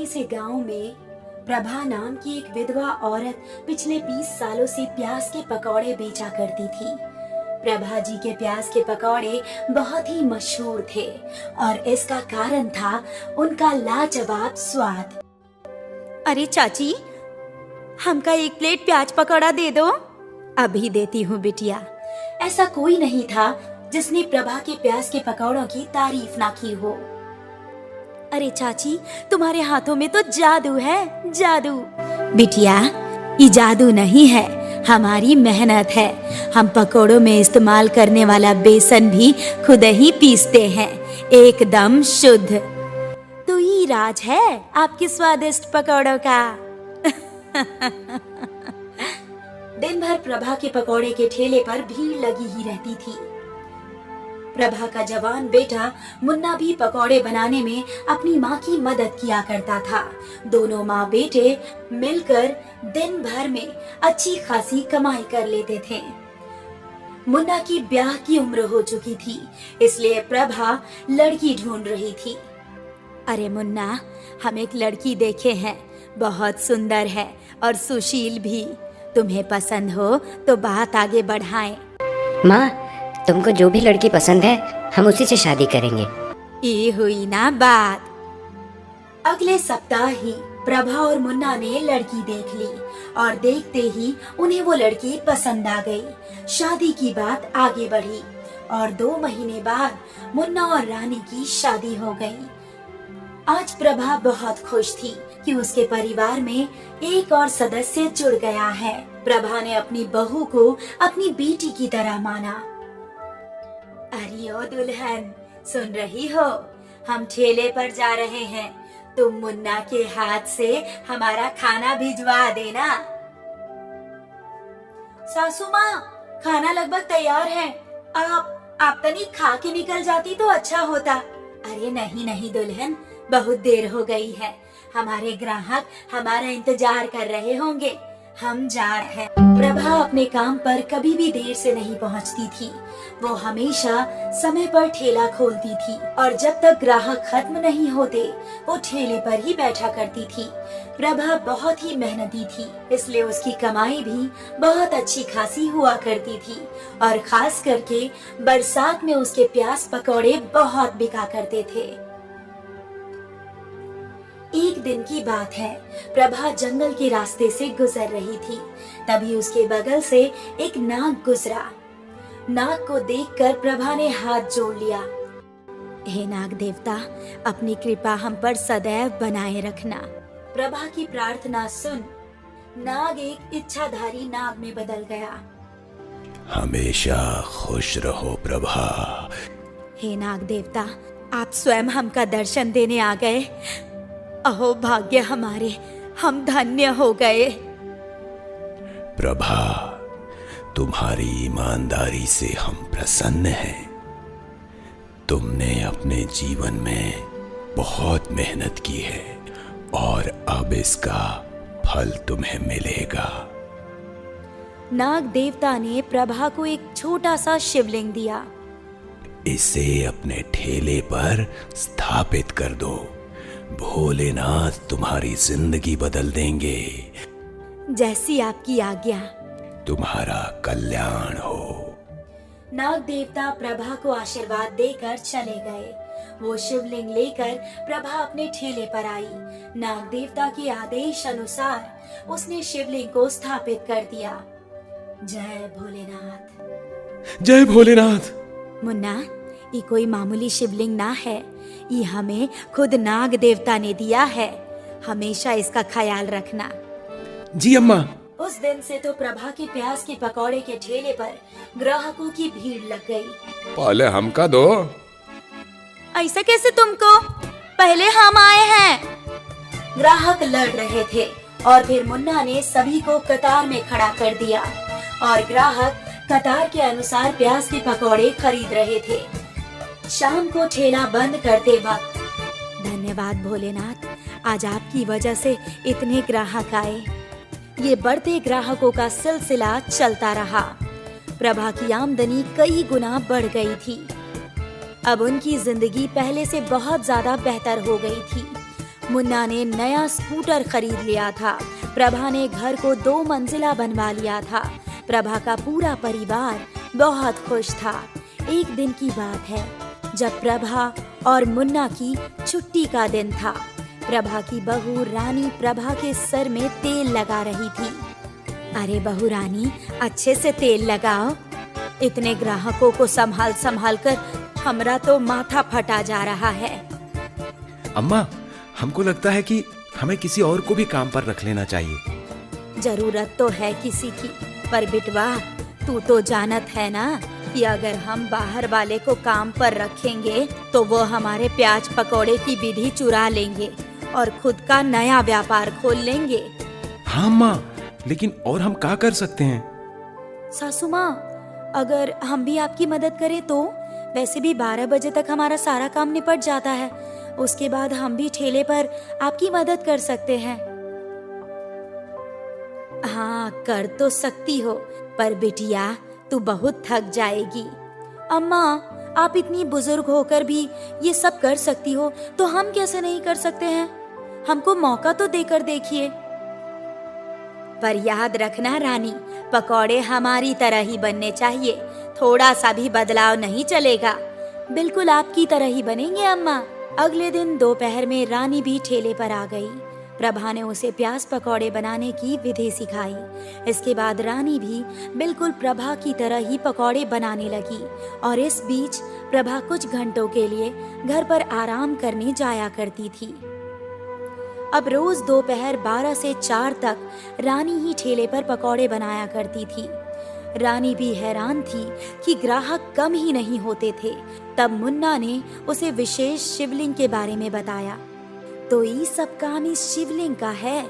से गांव में प्रभा नाम की एक विधवा औरत पिछले 20 सालों से प्याज के पकौड़े बेचा करती थी। प्रभा जी के प्याज के पकौड़े बहुत ही मशहूर थे और इसका कारण था उनका लाजवाब स्वाद। अरे चाची, हमका 1 प्लेट प्याज पकौड़ा दे दो। अभी देती हूँ बिटिया। ऐसा कोई नहीं था जिसने प्रभा के प्याज के पकौड़ों की तारीफ ना की हो। अरे चाची, तुम्हारे हाथों में तो जादू है, जादू। बिटिया, ये जादू नहीं है, हमारी मेहनत है। हम पकौड़ों में इस्तेमाल करने वाला बेसन भी खुद ही पीसते हैं, एकदम शुद्ध। तो ये राज है आपके स्वादिष्ट पकौड़ों का। दिन भर प्रभा के पकौड़े के ठेले पर भीड़ लगी ही रहती थी। प्रभा का जवान बेटा मुन्ना भी पकौड़े बनाने में अपनी माँ की मदद किया करता था। दोनों माँ बेटे मिलकर दिन भर में अच्छी खासी कमाई कर लेते थे। मुन्ना की ब्याह की उम्र हो चुकी थी, इसलिए प्रभा लड़की ढूंढ रही थी। अरे मुन्ना, हम एक लड़की देखे हैं, बहुत सुंदर है और सुशील भी। तुम्हें पसंद हो तो बात आगे बढ़ाएं। माँ, तुमको जो भी लड़की पसंद है हम उसी से शादी करेंगे। ये हुई ना बात। अगले सप्ताह ही प्रभा और मुन्ना ने लड़की देख ली और देखते ही उन्हें वो लड़की पसंद आ गई। शादी की बात आगे बढ़ी और 2 महीने बाद मुन्ना और रानी की शादी हो गई। आज प्रभा बहुत खुश थी कि उसके परिवार में एक और सदस्य जुड़ गया है। प्रभा ने अपनी बहू को अपनी बेटी की तरह माना। अरे ओ दुल्हन, सुन रही हो? हम ठेले पर जा रहे हैं, तुम मुन्ना के हाथ से हमारा खाना भिजवा देना। सासू माँ, खाना लगभग तैयार है। आप तनिक खा के निकल जाती तो अच्छा होता। अरे नहीं नहीं दुल्हन, बहुत देर हो गई है। हमारे ग्राहक हमारा इंतजार कर रहे होंगे, हम जा रहे हैं। प्रभा अपने काम पर कभी भी देर से नहीं पहुंचती थी। वो हमेशा समय पर ठेला खोलती थी और जब तक ग्राहक खत्म नहीं होते वो ठेले पर ही बैठा करती थी। प्रभा बहुत ही मेहनती थी, इसलिए उसकी कमाई भी बहुत अच्छी खासी हुआ करती थी और खास करके बरसात में उसके प्याज पकौड़े बहुत बिका करते थे। एक दिन की बात है, प्रभा जंगल के रास्ते से गुजर रही थी। तभी उसके बगल से एक नाग गुजरा। नाग को देखकर प्रभा ने हाथ जोड़ लिया। हे नाग देवता, अपनी कृपा हम पर सदैव बनाए रखना। प्रभा की प्रार्थना सुन नाग एक इच्छाधारी नाग में बदल गया। हमेशा खुश रहो प्रभा। हे नाग देवता, आप स्वयं हमका दर्शन देने आ गए। अहो भाग्य हमारे, हम धन्य हो गए। प्रभा, तुम्हारी ईमानदारी से हम प्रसन्न हैं। तुमने अपने जीवन में बहुत मेहनत की है और अब इसका फल तुम्हें मिलेगा। नाग देवता ने प्रभा को एक छोटा सा शिवलिंग दिया। इसे अपने ठेले पर स्थापित कर दो। भोलेनाथ तुम्हारी जिंदगी बदल देंगे। जैसी आपकी आज्ञा। तुम्हारा कल्याण हो। नाग देवता प्रभा को आशीर्वाद देकर चले गए। वो शिवलिंग लेकर प्रभा अपने ठेले पर आई। नाग देवता के आदेश अनुसार उसने शिवलिंग को स्थापित कर दिया। जय भोलेनाथ। जय भोलेनाथ। मुन्ना, ये कोई मामूली शिवलिंग ना है, ये हमें खुद नाग देवता ने दिया है। हमेशा इसका ख्याल रखना। जी अम्मा। उस दिन से तो प्रभा के प्याज के पकौड़े के ठेले पर ग्राहकों की भीड़ लग गई। पहले हमका दो। ऐसा कैसे तुमको? पहले हम आए हैं। ग्राहक लड़ रहे थे और फिर मुन्ना ने सभी को कतार में खड़ा कर दिया और ग्राहक कतार के अनुसार प्याज के पकौड़े खरीद रहे थे। शाम को ठेला बंद करते वक्त, धन्यवाद भोलेनाथ, आज आपकी वजह से इतने ग्राहक आए। ये बढ़ते ग्राहकों का सिलसिला चलता रहा। प्रभा की आमदनी कई गुना बढ़ गई थी। अब उनकी जिंदगी पहले से बहुत ज्यादा बेहतर हो गई थी। मुन्ना ने नया स्कूटर खरीद लिया था। प्रभा ने घर को 2 मंजिला बनवा लिया था। प्रभा का पूरा परिवार बहुत खुश था। एक दिन की बात है जब प्रभा और मुन्ना की छुट्टी का दिन था। प्रभा की बहू रानी प्रभा के सर में तेल लगा रही थी। अरे बहू रानी, अच्छे से तेल लगाओ। इतने ग्राहकों को संभाल संभाल कर हमरा तो माथा फटा जा रहा है। अम्मा, हमको लगता है कि हमें किसी और को भी काम पर रख लेना चाहिए। जरूरत तो है किसी की, पर बिटवा तू तो जानत है ना कि अगर हम बाहर वाले को काम पर रखेंगे तो वो हमारे प्याज पकौड़े की विधि चुरा लेंगे और खुद का नया व्यापार खोल लेंगे। हाँ माँ, लेकिन और हम क्या कर सकते हैं? सासू माँ, अगर हम भी आपकी मदद करें तो वैसे भी 12 बजे तक हमारा सारा काम निपट जाता है। उसके बाद हम भी ठेले पर आपकी मदद कर सकते हैं। हाँ, कर तो सकती हो, पर बिटिया तू बहुत थक जाएगी। अम्मा, आप इतनी बुजुर्ग होकर भी ये सब कर सकती हो तो हम कैसे नहीं कर सकते हैं? हमको मौका तो देकर देखिए। पर याद रखना रानी, पकौड़े हमारी तरह ही बनने चाहिए, थोड़ा सा भी बदलाव नहीं चलेगा। बिल्कुल आपकी तरह ही बनेंगे अम्मा। अगले दिन दोपहर में रानी भी ठेले पर आ गई। प्रभा ने उसे प्याज पकौड़े बनाने की विधि सिखाई। इसके बाद रानी भी बिल्कुल प्रभा की तरह ही पकौड़े बनाने लगी और इस बीच प्रभा कुछ घंटों के लिए घर पर आराम करने जाया करती थी। अब रोज दोपहर 12 से 4 तक रानी ही ठेले पर पकौड़े बनाया करती थी। रानी भी हैरान थी कि ग्राहक कम ही नहीं होते थे। तब मुन्ना ने उसे विशेष शिवलिंग के बारे में बताया। तो ये सब काम इस शिवलिंग का है।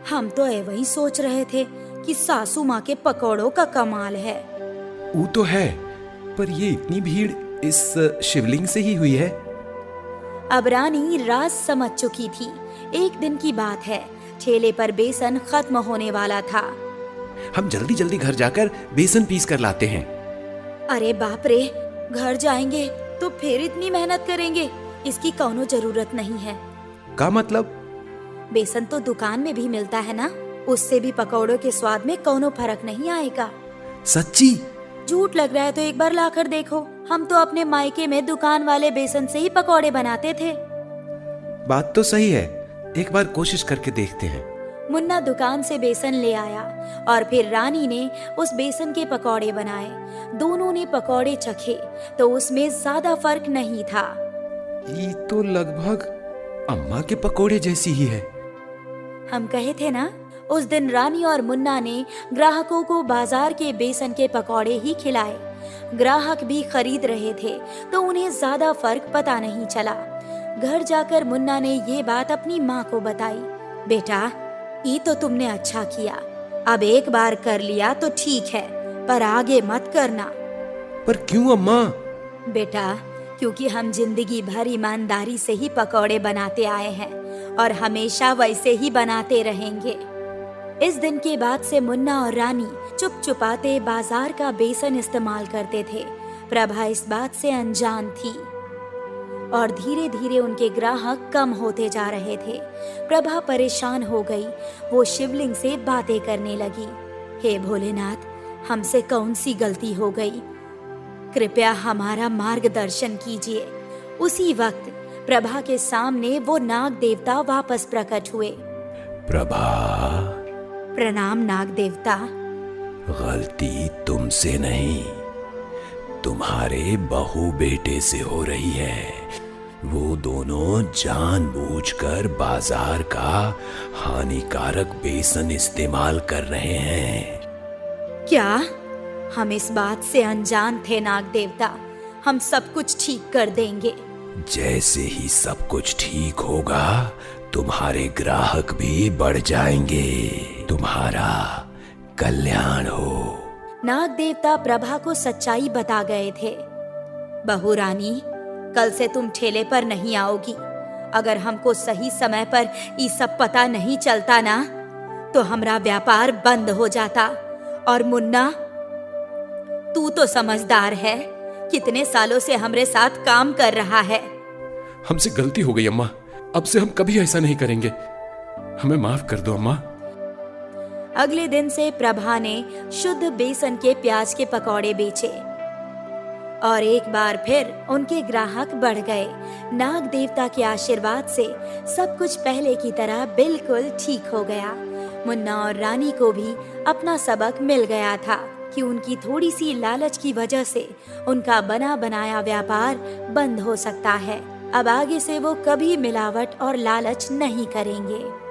हम तो वही सोच रहे थे कि सासू माँ के पकौड़ों का कमाल है। वो तो है, पर ये इतनी भीड़ इस शिवलिंग से ही हुई है। अब रानी राज समझ चुकी थी। एक दिन की बात है, ठेले पर बेसन खत्म होने वाला था। हम जल्दी जल्दी घर जाकर बेसन पीस कर लाते हैं। अरे बाप रे, घर जाएंगे तो फिर इतनी मेहनत करेंगे, इसकी कौनो जरूरत नहीं है। का मतलब? बेसन तो दुकान में भी मिलता है ना, उससे भी पकौड़ों के स्वाद में कौनो फर्क नहीं आएगा। सच्ची? झूठ लग रहा है तो एक बार लाकर देखो। हम तो अपने मायके में दुकान वाले बेसन से ही पकौड़े बनाते थे। बात तो सही है, एक बार कोशिश करके देखते हैं। मुन्ना दुकान से बेसन ले आया और फिर रानी ने उस बेसन के पकौड़े बनाए। दोनों ने पकौड़े चखे तो उसमें ज्यादा फर्क नहीं था। ये तो लगभग अम्मा के पकोड़े जैसी ही है। हम कहे थे ना, उस दिन रानी और मुन्ना ने ग्राहकों को बाजार के बेसन के पकौड़े ही खिलाए। ग्राहक भी खरीद रहे थे तो उन्हें ज्यादा फर्क पता नहीं चला। घर जाकर मुन्ना ने ये बात अपनी माँ को बताई। बेटा, ये तो तुमने अच्छा किया, अब एक बार कर लिया तो ठीक है, पर आगे मत करना। पर क्यों अम्मा? बेटा, क्योंकि हम जिंदगी भर ईमानदारी से ही पकौड़े बनाते आए हैं और हमेशा वैसे ही बनाते रहेंगे। इस दिन के बाद से मुन्ना और रानी चुप चुपाते बाजार का बेसन इस्तेमाल करते थे। प्रभा इस बात से अनजान थी और धीरे धीरे उनके ग्राहक कम होते जा रहे थे। प्रभा परेशान हो गई। वो शिवलिंग से बातें करने लगी। हे भोलेनाथ, हमसे कौन सी गलती हो गई? कृपया हमारा मार्गदर्शन कीजिए। उसी वक्त प्रभा के सामने वो नाग देवता वापस प्रकट हुए। प्रभा। प्रणाम नाग देवता। गलती तुमसे नहीं, तुम्हारे बहू बेटे से हो रही है। वो दोनों जानबूझकर बाजार का हानिकारक बेसन इस्तेमाल कर रहे हैं। क्या? हम इस बात से अनजान थे नाग देवता। हम सब कुछ ठीक कर देंगे। जैसे ही सब कुछ ठीक होगा, तुम्हारे ग्राहक भी बढ़ जाएंगे। तुम्हारा कल्याण हो। नाग देवता प्रभा को सच्चाई बता गए थे। बहू रानी, कल से तुम ठेले पर नहीं आओगी। अगर हमको सही समय पर ये सब पता नहीं चलता ना, तो हमारा व्यापार बंद हो जाता। और मुन्ना, तू तो समझदार है, कितने सालों से हमरे साथ काम कर रहा है। हमसे गलती हो गई अम्मा, अब से हम कभी ऐसा नहीं करेंगे। हमें माफ कर दो अम्मा। अगले दिन से प्रभा ने शुद्ध बेसन के प्याज के पकौड़े बेचे और एक बार फिर उनके ग्राहक बढ़ गए। नाग देवता के आशीर्वाद से सब कुछ पहले की तरह बिल्कुल ठीक हो गया। मुन्ना और रानी को भी अपना सबक मिल गया था कि उनकी थोड़ी सी लालच की वजह से उनका बना बनाया व्यापार बंद हो सकता है। अब आगे से वो कभी मिलावट और लालच नहीं करेंगे।